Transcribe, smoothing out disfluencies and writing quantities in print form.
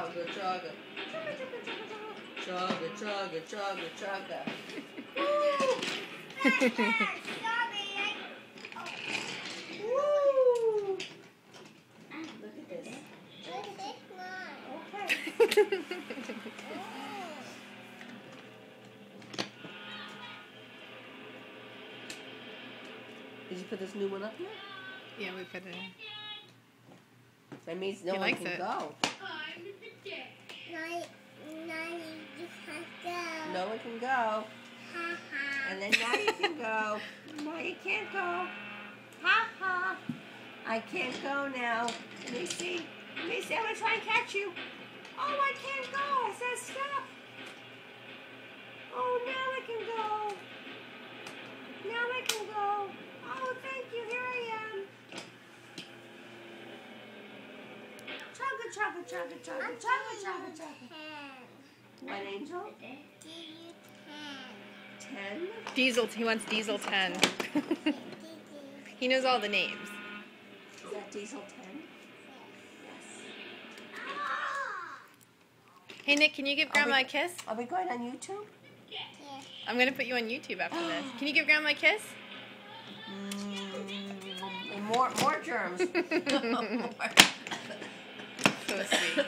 Chugga, chugga. Chugga, chugga, chugga, chugga. Woo! Woo! Look at this. Okay. Did you put this new one up here? Yeah, we put it in. That means no one can go. No one can go. And then now you can go. Now you can't go. Ha ha. I can't go now. Let me see. Let me see. I'm going to try and catch you. Oh, I can't go. It says stop. Oh, now I can go. Now I can go. Oh, thank you. Here I am. Chugga, chugga, chugga, chugga, chugga, chugga, chugga. What, Angel? 10? Diesel. He wants Diesel 10. He knows all the names. Is that Diesel 10? Yes. Hey, Nick, can you give Grandma a kiss? Are we going on YouTube? Yeah. I'm going to put you on YouTube after this. Can you give Grandma a kiss? More germs. So sweet.